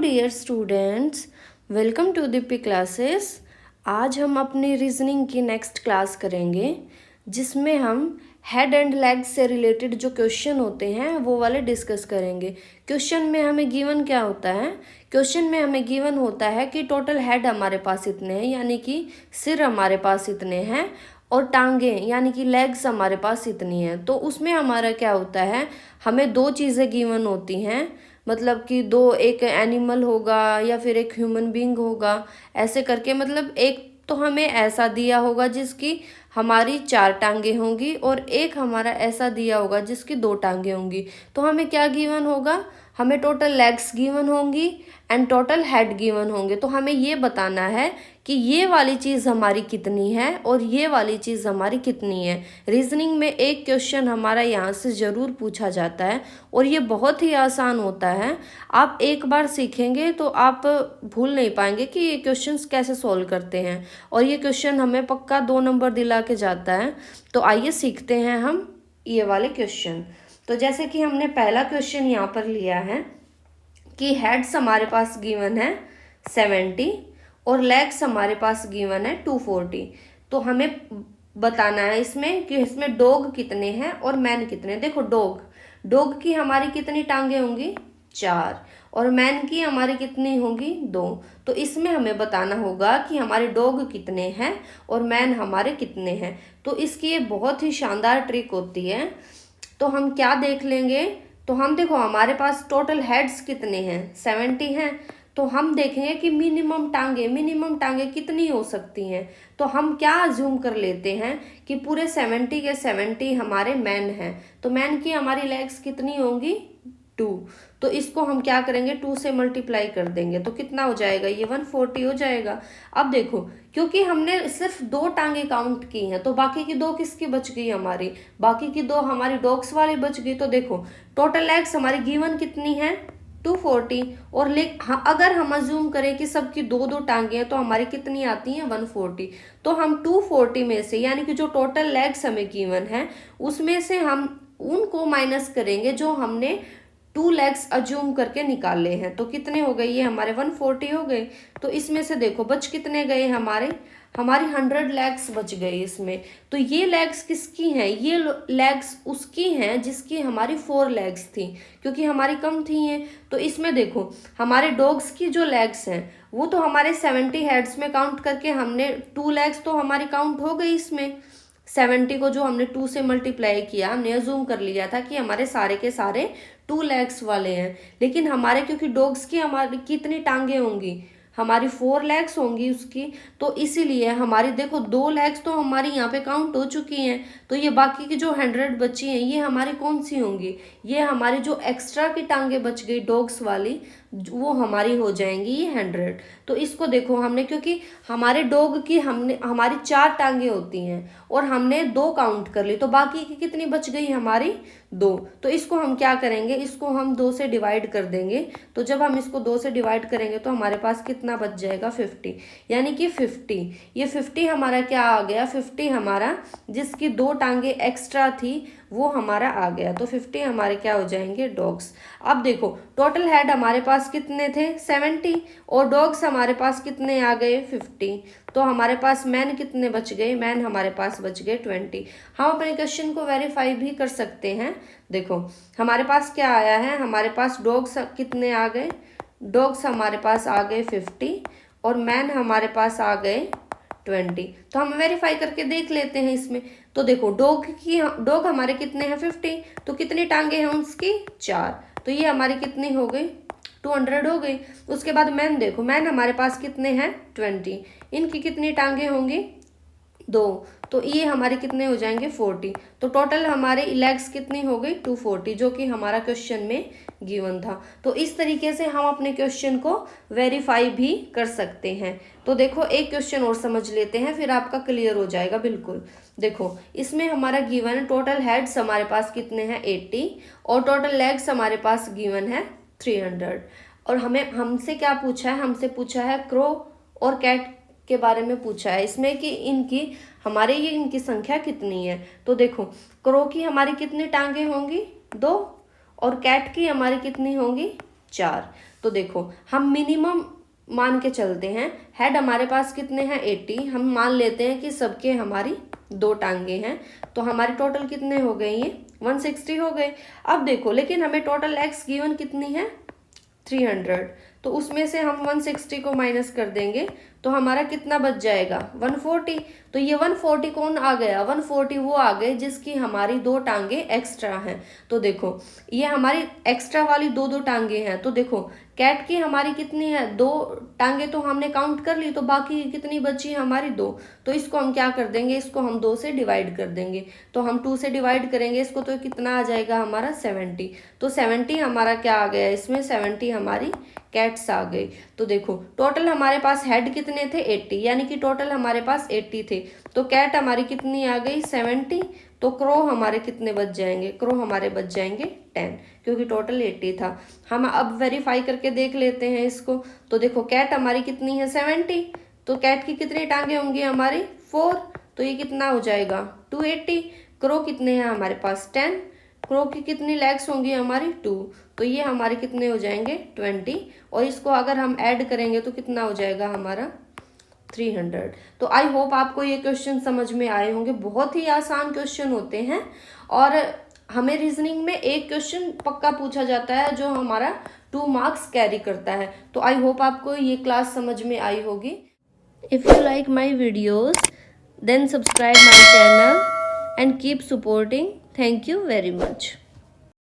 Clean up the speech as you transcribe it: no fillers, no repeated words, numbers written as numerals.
Dear students, welcome to DP classes. आज हम अपनी रीजनिंग की नेक्स्ट क्लास करेंगे जिसमें हम हेड एंड लेग्स से रिलेटेड जो क्वेश्चन होते हैं वो वाले डिस्कस करेंगे। क्वेश्चन में हमें गिवन क्या होता है? क्वेश्चन में हमें गिवन होता है कि टोटल हेड हमारे पास इतने हैं, यानी कि सिर हमारे पास इतने हैं, और टांगे यानी कि लेग्स हमारे पास इतनी हैं। तो उसमें हमारा क्या होता है, हमें दो चीज़ें गिवन होती हैं, मतलब कि दो, एक एनिमल होगा या फिर एक ह्यूमन बीइंग होगा, ऐसे करके। मतलब एक तो हमें ऐसा दिया होगा जिसकी हमारी 4 टांगे होंगी, और एक हमारा ऐसा दिया होगा जिसकी 2 टांगे होंगी। तो हमें क्या गिवन होगा? हमें टोटल लेग्स गिवन होंगी एंड टोटल हेड गिवन होंगे। तो हमें ये बताना है कि ये वाली चीज़ हमारी कितनी है और ये वाली चीज़ हमारी कितनी है। रीजनिंग में एक क्वेश्चन हमारा यहाँ से ज़रूर पूछा जाता है और ये बहुत ही आसान होता है। आप एक बार सीखेंगे तो आप भूल नहीं पाएंगे कि ये क्वेश्चंस कैसे सॉल्व करते हैं, और ये क्वेश्चन हमें पक्का 2 नंबर दिला के जाता है। तो आइए सीखते हैं हम ये वाले क्वेश्चन। तो जैसे कि हमने पहला क्वेश्चन यहाँ पर लिया है कि हेड्स हमारे पास गिवन है 70 और लेग्स हमारे पास गिवन है 240। तो हमें बताना है इसमें कि इसमें डॉग कितने हैं और मैन कितने। देखो, डॉग की हमारी कितनी टांगे होंगी? 4, और मैन की हमारी कितनी होंगी? 2। तो इसमें हमें बताना होगा कि हमारे डॉग कितने हैं और मैन हमारे कितने हैं। तो इसकी ये बहुत ही शानदार ट्रिक होती है। तो हम क्या देख लेंगे, तो हम देखो हमारे पास टोटल हेड्स कितने हैं? 70 हैं। तो हम देखेंगे कि मिनिमम टांगे कितनी हो सकती हैं। तो हम क्या अज्यूम कर लेते हैं कि पूरे 70 के 70 हमारे मैन हैं। तो मैन की हमारी लेग्स कितनी होंगी? 2। तो इसको हम क्या करेंगे, 2 से मल्टीप्लाई कर देंगे। तो कितना हो जाएगा? ये 140 हो जाएगा। अब देखो, क्योंकि हमने सिर्फ 2 टांगे काउंट की हैं, तो बाकी की 2 किसकी बच गई? हमारी बाकी की 2 हमारी डॉग्स वाली बच गई। तो देखो, टोटल लेग्स हमारी गिवन कितनी है? 240। और हाँ, अगर हम अज्यूम करें कि सबकी 2-2 टांगे हैं तो हमारी कितनी आती हैं? 140। तो हम 240 में से, यानी कि जो टोटल लेग्स हमें गिवन है उसमें से हम उनको माइनस करेंगे जो हमने 2 लेग्स अज्यूम करके निकाले हैं। तो कितने हो गए? ये हमारे 140 हो गए। तो इसमें से देखो बच कितने गए? हमारी 100 लेग्स बच गई इसमें। तो ये लेग्स किसकी हैं? ये लेग्स उसकी हैं जिसकी हमारी 4 लेग्स थी, क्योंकि हमारी कम थी हैं। तो इसमें देखो, हमारे डॉग्स की जो लेग्स हैं वो तो हमारे 70 हेड्स में काउंट करके हमने 2 लेग्स तो हमारी काउंट हो गई इसमें। 70 को जो हमने 2 से मल्टीप्लाई किया, हमने अज्यूम कर लिया था कि हमारे सारे के सारे 2 लेग्स वाले हैं। लेकिन हमारे, क्योंकि डॉग्स की हमारी कितनी टांगे होंगी? हमारी 4 लेग्स होंगी उसकी। तो इसीलिए हमारी देखो 2 लेग्स तो हमारी यहाँ पे काउंट हो चुकी हैं। तो ये बाकी की जो 100 बची हैं ये हमारी कौन सी होंगी? ये हमारी जो एक्स्ट्रा की टांगे बच गई डॉग्स वाली, वो हमारी हो जाएंगी ये 100। तो इसको देखो, हमने, क्योंकि हमारे डॉग की हमारी 4 टांगे होती हैं और हमने 2 काउंट कर ली, तो बाकी की कितनी बच गई? हमारी 2। तो इसको हम क्या करेंगे, इसको हम 2 से डिवाइड कर देंगे। तो जब हम इसको 2 से डिवाइड करेंगे तो हमारे पास कितना बच जाएगा? 50। यानी कि 50, ये 50 हमारा क्या आ गया? 50 हमारा जिसकी 2 टांगे एक्स्ट्रा थी वो हमारा आ गया। तो 50 हमारे क्या हो जाएंगे? डॉग्स। अब देखो, टोटल हेड हमारे पास कितने थे? 70, और डॉग्स हमारे पास कितने आ गए? 50। तो हमारे पास मैन कितने बच गए? मैन हमारे पास बच गए 20। हम अपने क्वेश्चन को वेरीफाई भी कर सकते हैं। देखो हमारे पास क्या आया है, हमारे पास डॉग्स कितने आ गए? डॉग्स हमारे पास आ गए 50 और मैन हमारे पास आ गए 20। तो हम वेरीफाई करके देख लेते हैं इसमें। तो देखो, डॉग हमारे कितने हैं? 50। तो कितनी टांगे हैं उसकी? 4। तो ये हमारी कितनी हो गई? 200 हो गई। उसके बाद मैन देखो, मैन हमारे पास कितने हैं? 20। इनकी कितनी टांगे होंगी? 2। तो ये हमारे कितने हो जाएंगे? 40। तो टोटल हमारे लेग्स कितनी हो गई? 240, जो कि हमारा क्वेश्चन में गिवन था। तो इस तरीके से हम अपने क्वेश्चन को वेरीफाई भी कर सकते हैं। तो देखो, एक क्वेश्चन और समझ लेते हैं, फिर आपका क्लियर हो जाएगा बिल्कुल। देखो, इसमें हमारा गिवन है टोटल हेड्स हमारे पास कितने हैं? 80, और टोटल लेग्स हमारे पास गिवन है 300। और हमसे क्या पूछा है? हमसे पूछा है क्रो और कैट के बारे में पूछा है इसमें कि इनकी संख्या कितनी है। तो देखो, क्रो की हमारी कितनी टांगे होंगी? 2, और कैट की हमारी कितनी होंगी? 4। तो देखो हम मिनिमम मान के चलते हैं। हेड हमारे पास कितने हैं 80, हम मान लेते हैं कि सबके हमारी 2 टांगे हैं, तो हमारे टोटल कितने हो गए, ये 160 हो गए। अब देखो लेकिन हमें टोटल एक्स गिवन कितनी है 300, तो उसमें से हम 160 को माइनस कर देंगे तो हमारा कितना बच जाएगा 140। तो ये 140 कौन आ गया, 140 वो आ गए जिसकी हमारी 2 टांगे एक्स्ट्रा हैं। तो देखो ये हमारी एक्स्ट्रा वाली 2 टांगे हैं। तो देखो कैट की हमारी कितनी है 2 टांगे, तो हमने काउंट कर ली, तो बाकी कितनी बची हमारी 2। तो इसको हम क्या कर देंगे, इसको हम 2 से डिवाइड कर देंगे। तो हम 2 से डिवाइड करेंगे इसको, तो कितना आ जाएगा हमारा 70। तो 70 हमारा क्या आ गया, इसमें 70 हमारी कैट्स आ गई। तो देखो टोटल हमारे पास हेड कितने थे 80, यानी कि टोटल हमारे पास 80 थे। तो कैट हमारी कितनी आ गई 70। तो क्रो हमारे कितने बच जाएंगे, क्रो हमारे बच जाएंगे 10, क्योंकि टोटल 80 था। हम अब वेरीफाई करके देख लेते हैं इसको। तो देखो कैट हमारी कितनी है 70, तो कैट की कितनी टांगे होंगी हमारी 4, तो ये कितना हो जाएगा 280। क्रो कितने हैं हमारे पास 10, क्रो की कितनी लेग्स होंगी हमारी 2, तो ये हमारे कितने हो जाएंगे 20। और इसको अगर हम ऐड करेंगे तो कितना हो जाएगा हमारा 300। तो आई होप आपको ये क्वेश्चन समझ में आए होंगे। बहुत ही आसान क्वेश्चन होते हैं और हमें रीजनिंग में एक क्वेश्चन पक्का पूछा जाता है जो हमारा 2 मार्क्स कैरी करता है। तो आई होप आपको ये क्लास समझ में आई होगी। If you like my videos then subscribe my channel and keep supporting. Thank you very much.